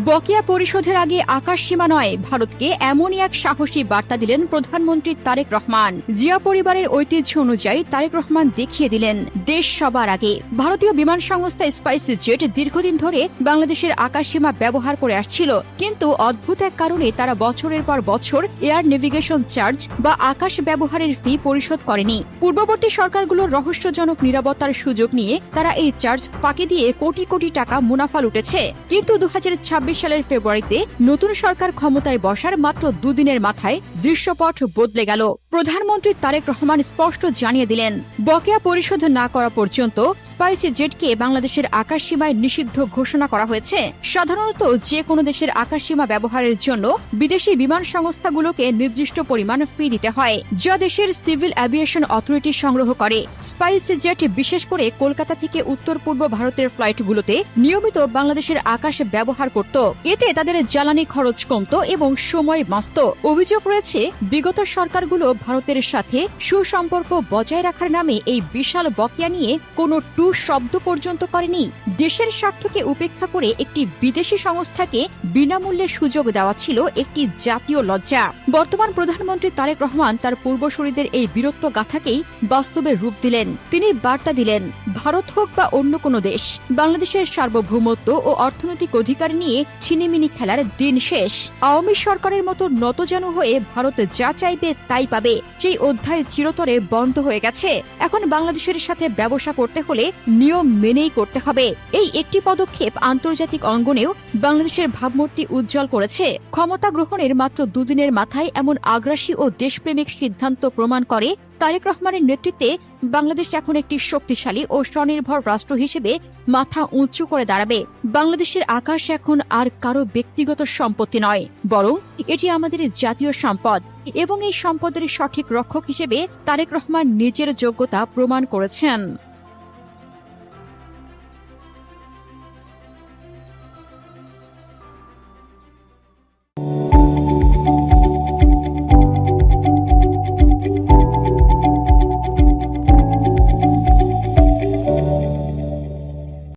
বকেয়া পরিশোধের আগে আকাশ সীমা নয়, ভারতকে এমনই এক সাহসী বার্তা দিলেন প্রধানমন্ত্রী তারেক রহমান। জিয়া পরিবারের ঐতিহ্য অনুযায়ী তারেক রহমান দেখিয়ে দিলেন দেশ সবার আগে। ভারতীয় বিমান সংস্থা স্পাইস জেট দীর্ঘদিন ধরে বাংলাদেশের আকাশ সীমা ব্যবহার করে আসছিল, কিন্তু অদ্ভুত এক কারণে তারা বছরের পর বছর এয়ার নেভিগেশন চার্জ বা আকাশ ব্যবহারের ফি পরিশোধ করেনি। পূর্ববর্তী সরকারগুলোর রহস্যজনক নিরাপত্তার সুযোগ নিয়ে তারা এই চার্জ ফাঁকি দিয়ে কোটি কোটি টাকা মুনাফা লুটেছে। কিন্তু 2026 সালের ফেব্রুয়ারিতে নতুন সরকার ক্ষমতায় বসার মাত্র দুদিনের মাথায় দৃশ্যপট বদলে গেল। প্রধানমন্ত্রী তারেক রহমান স্পষ্ট জানিয়ে দিলেন, বকেয়া পরিশোধ না করা পর্যন্ত স্পাইস জেটকে বাংলাদেশের আকাশ সীমায় নিষিদ্ধ ঘোষণা করা হয়েছে। সাধারণত যে কোনো দেশের আকাশ সীমা ব্যবহারের জন্য বিদেশি বিমান সংস্থাগুলোকে নির্দিষ্ট পরিমাণ ফি দিতে হয়, যা দেশের সিভিল অ্যাভিয়েশন অথরিটি সংগ্রহ করে। স্পাইস জেট বিশেষ করে কলকাতা থেকে উত্তর পূর্ব ভারতের ফ্লাইটগুলোতে নিয়মিত বাংলাদেশের আকাশ ব্যবহার করত। এতে তাদের জ্বালানি খরচ কমত এবং সময় বাঁচত। অভিযোগ রয়েছে, বিগত সরকারগুলো ভারতের সাথে সুসম্পর্ক বজায় রাখার নামে এই বিশাল বকেয়া নিয়ে কোনো টু শব্দ পর্যন্ত করেনি। দেশের স্বার্থকে উপেক্ষা করে একটি বিদেশি সংস্থাকে বিনামূল্যে সুযোগ দেওয়া ছিল একটি জাতীয় লজ্জা। বর্তমান প্রধানমন্ত্রী তারেক রহমান তার পূর্বসূরীদের এই বীরত্ব গাথাকেই বাস্তবে রূপ দিলেন। তিনি বার্তা দিলেন, ভারত হোক বা অন্য কোনো দেশ, বাংলাদেশের সার্বভৌমত্ব ও অর্থনৈতিক অধিকার নিয়ে ছিনিমিনি খেলার দিন শেষ। আওয়ামী সরকারের মতো নতজানু হয়ে ভারত যা চাইবে তাই পাবে, সেই অধ্যায় চিরতরে বন্ধ হয়ে গেছে। এখন বাংলাদেশের সাথে ব্যবসা করতে হলে নিয়ম মেনেই করতে হবে। এই একটি পদক্ষেপ আন্তর্জাতিক অঙ্গনেও বাংলাদেশের ভাবমূর্তি উজ্জ্বল করেছে। ক্ষমতা গ্রহণের মাত্র দুদিনের মাথায় এমন আগ্রাসী ও দেশপ্রেমিক সিদ্ধান্ত প্রমাণ করে তারেক রহমানের নেতৃত্বে বাংলাদেশ এখন একটি শক্তিশালী ও স্বনির্ভর রাষ্ট্র হিসেবে মাথা উঁচু করে দাঁড়াবে। বাংলাদেশের আকাশ এখন আর কারো ব্যক্তিগত সম্পত্তি নয়, বরং এটি আমাদের জাতীয় সম্পদ, এবং এই সম্পদের সঠিক রক্ষক হিসেবে তারেক রহমান নিজের যোগ্যতা প্রমাণ করেছেন।